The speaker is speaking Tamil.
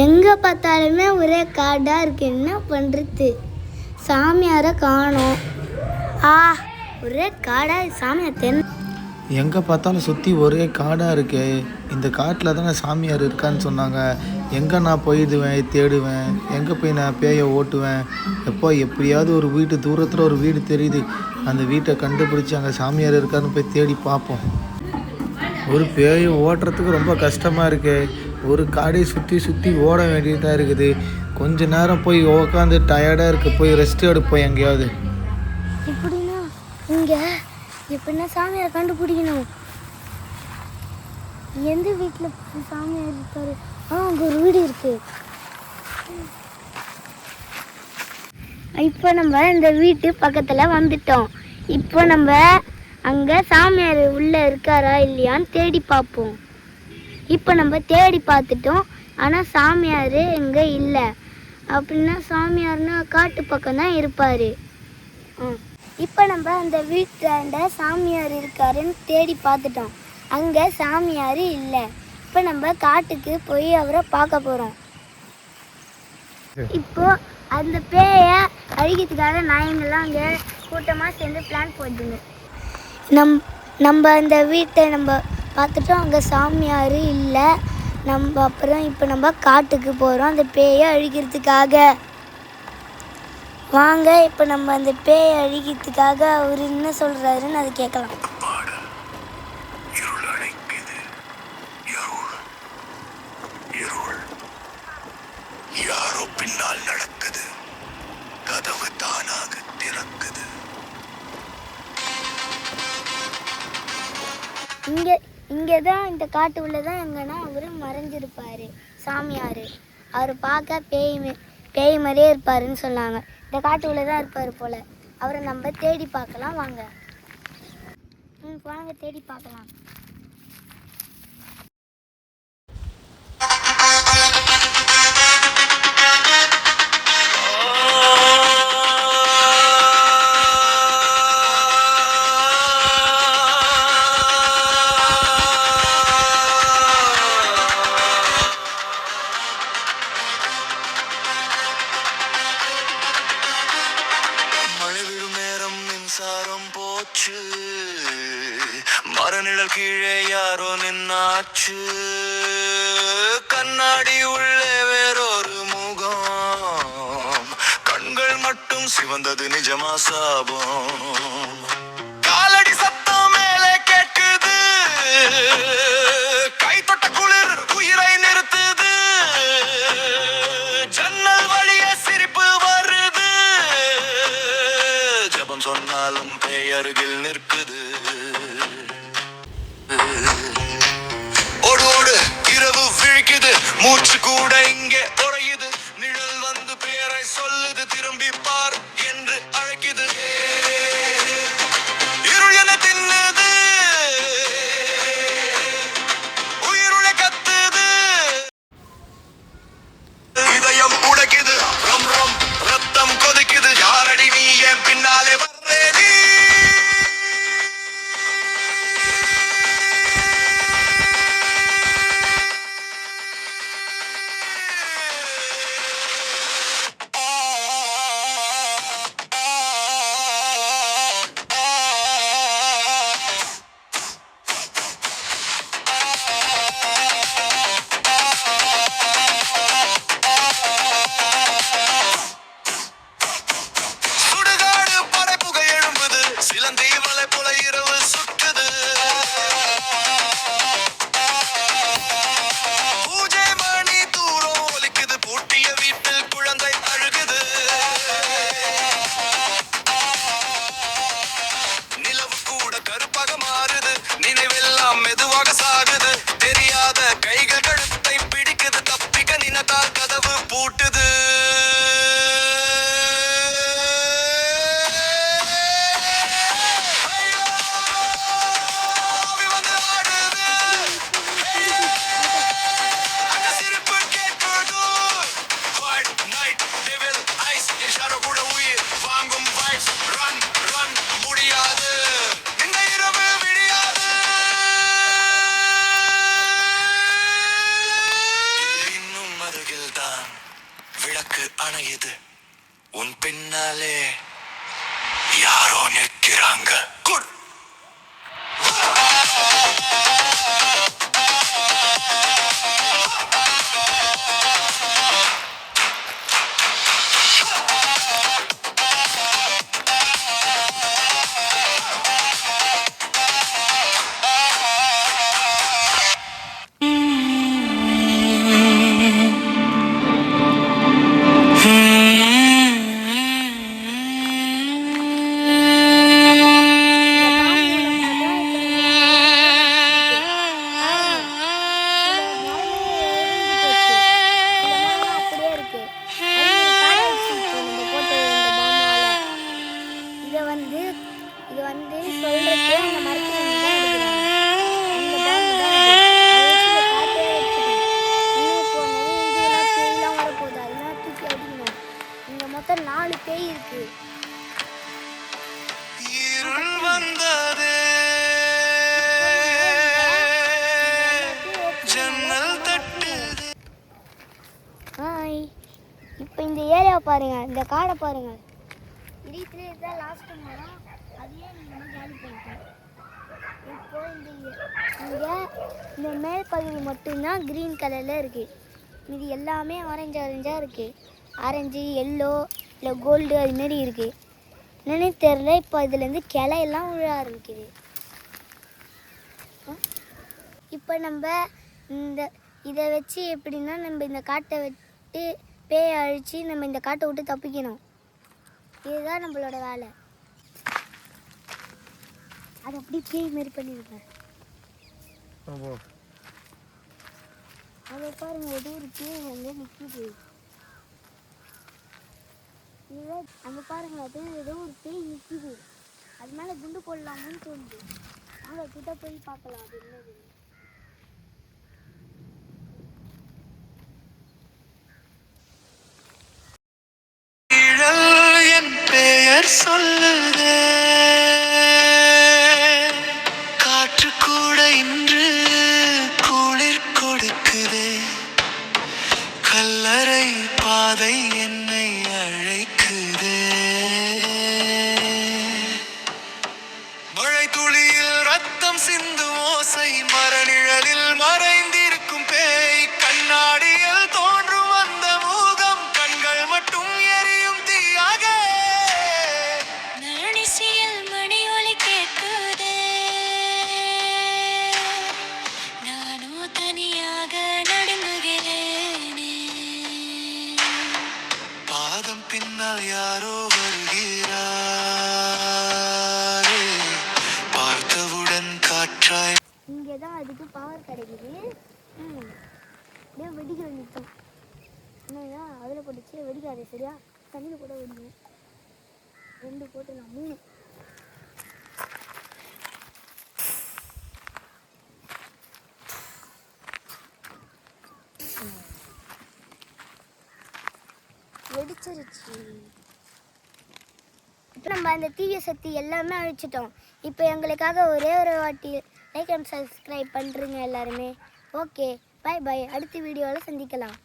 எங்கே பார்த்தாலுமே ஒரே காடாக இருக்கு, என்ன பண்ணுறது? சாமியாரை காணோம். ஒரே காடாக சாமியார் எங்கே பார்த்தாலும் சுற்றி ஒரே காடாக இருக்கே. இந்த காட்டில் தானே சாமியார் இருக்கான்னு சொன்னாங்க. எங்கே நான் போயிடுவேன், தேடுவேன், எங்கே போய் நான் பேயை ஓட்டுவேன். எப்படியாவது ஒரு வீட்டு தூரத்தில் ஒரு வீடு தெரியுது, அந்த வீட்டை கண்டுபிடிச்சி அங்கே சாமியார் இருக்கான்னு போய் தேடி பார்ப்போம். ஒரு பேயை ஓட்டுறதுக்கு ரொம்ப கஷ்டமாக இருக்கு. ஒரு காடையை சுற்றி ஓட வேண்டியதாக இருக்குது. கொஞ்ச நேரம் போய் உட்காந்து டயர்டாக இருக்குது, போய் ரெஸ்ட் எடுப்போம் எங்கேயாவது. இப்படின்னா இங்கே எப்படின்னா சாமியார் கண்டுபிடிக்கணும். எந்த வீட்டில் சாமியார் இருக்காரு? அங்கே ஒரு வீடு இருக்கு. இப்போ நம்ம இந்த வீட்டு பக்கத்தில் வந்துட்டோம். இப்போ நம்ம அங்கே சாமியார் உள்ளே இருக்காரா இல்லையான்னு தேடி பார்ப்போம். இப்போ நம்ம தேடி பார்த்துட்டோம், ஆனால் சாமியார் எங்கே இல்லை. அப்படின்னா சாமியார்னா காட்டு பக்கம் தான் இருப்பார். இப்போ நம்ம அந்த வீட்டாண்ட சாமியார் இருக்காருன்னு தேடி பார்த்துட்டோம், அங்கே சாமியார் இல்லை. இப்போ நம்ம காட்டுக்கு போய் அவரை பார்க்க போகிறோம். இப்போ அந்த பேயை அழிக்கிறதுக்காக நாயங்கள்லாம் அங்கே கூட்டமாக சேர்ந்து பிளான் போடுதுங்க. நம்ம அந்த வீட்டை நம்ம பார்த்துட்டோம், அங்கே சாமியார் இல்லை. அப்புறம் இப்போ நம்ம காட்டுக்கு போகிறோம் அந்த பேயை அழிக்கிறதுக்காக. வாங்க இப்போ நம்ம அந்த பேயை அழிக்கிறதுக்காக அவர் என்ன சொல்கிறாருன்னு அதை கேட்கலாம். யாரோ பின்னால் நடக்குது, கதவு தானாக திறக்குது. இங்கே தான் இந்த காட்டு உள்ளதான் எங்கன்னா அவர் மறைஞ்சிருப்பார் சாமியார். அவர் பார்க்க பேய் மாதிரியே இருப்பாருன்னு சொன்னாங்க. இந்த காட்டு உள்ளதான் இருப்பார் போல். அவரை நம்ம தேடி பார்க்கலாம் வாங்க. வாங்க தேடி பார்க்கலாம். மரநிழல் கீழே யாரோ நின்னாச்சு. கண்ணாடி உள்ளே வேறொரு முகம், கண்கள் மட்டும் சிவந்தது நிஜமா சாபம். காலடி சத்தம் மேலே கேட்குது, கை தொட்ட குளிர் உயிரை நிறுத்துது. ஜன்னல் வழியே சிரிப்பு வருது, ஜபம் சொன்னாலும் பேய் அருகில் நிற்குது. ஓடு இரவு விழிக்குது, மூச்சு கூட இங்கே உறையுது. நிழல் வந்து பேரை சொல்லுது, திரும்பி பார் என்று அழைக்குது. இருள் என தின்னுது, உயிருளை கத்துது. இதயம் உடைக்குது, ரம் ரம் ரத்தம் கொதிக்குது. யாரடி நீ என் பின்னாலே வர்றே நீ? அருகில்தான் விளக்கு அணையுது. உன் பின்னாலே யாரோ நிற்கிறாங்க. குட் இது வந்து சொல்றதுக்கு அந்த மரத்துல இருந்து தான் எடுக்கிறாங்க. அந்த பாம்பு தான் அது. அதை வச்சு இதை காட்டே வச்சுக்கணும். இன்னும் இப்போ நிறைய இதுலாம் பேய்லாம் வரப்போகுது. அதெல்லாம் தூக்கி அடிக்கணும். இங்க மொத்தம் 4 பேய் இருக்கு. இருள் வந்ததே, ஜன்னல் தட்டுதே. ஹாய், இப்போ இந்த ஏரியாவை பாருங்க, இந்த காடை பாருங்க. இதுல இதுதான் லாஸ்ட் மரம். அதையே நீங்க காலி பண்ணிட்டோம். இப்போ இந்த மேல் பகுதி மட்டும்தான் க்ரீன் கலரில் இருக்குது. இது எல்லாமே ஆரஞ்சாக இருக்குது. ஆரஞ்சு, எல்லோ, இல்லை கோல்டு அதுமாரி இருக்குது. என்னன்னே தெரில. இப்போ இதுலேருந்து கிளையெல்லாம் விழ ஆரம்பிக்குது. இப்போ நம்ம இதை வச்சு எப்படின்னா நம்ம இந்த காட்டை விட்டு பேயை அழித்து நம்ம இந்த காட்டை விட்டு தப்பிக்கணும். இதுதான் நம்மளோட வேலை. அது அப்படி பேய் மாரி பண்ணிருக்கேன். அதை பாருங்க, ஏதோ ஒரு பேய் வந்து நிற்கிது. அங்கே பாருங்க, அது ஏதோ ஒரு பேய் நிற்கிது. அது மேலே குண்டு போடலாமுன்னு தோணுது. அவங்க கிட்ட போய் பார்க்கலாம் அது என்னது. என் பெயர் சொல்லுதே, காற்று கூட இன்று குளிர் கொடுக்குதே. கல்லறை பாதை என்னை அழைக்குதே. மழை துளியில் ரத்தம் சிந்தும் ஓசை, மரநிழலில் மறைந்திருக்கும் பேய். கண்ணாடியில் தோன்றும் அந்த முகம், கண்கள் மட்டும் எரியும் தீயாக. நரணிசையில் மணி ஒலி கேட்குதே, நானோ தனியாக நடுங்குகிறேனே. பாதம் பின்னால் யாரோ வருகிறாரே, பார்த்தவுடன் காற்றாய். இங்கே தான் அதுக்கு பவர் கிடைக்குது. அப்படியே வெடிக்கிற நிற்கும். என்னன்னா அதில் போட்டுச்சு வெடிக்காது. சரியா, தண்ணியில் கூட வெடிக்கும். 2 போட்டுலாம் 3. வெடிச்சிருச்சு. இப்போ நம்ம அந்த தீய சக்தி எல்லாமே அழிச்சிட்டோம். இப்போ எங்களுக்காக ஒரே ஒரு வாட்டி லைக் அண்ட் சப்ஸ்கிரைப் பண்ணுறீங்க எல்லாருமே. Okay, bye bye. அடுத்த வீடியோவில் சந்திக்கலாம்.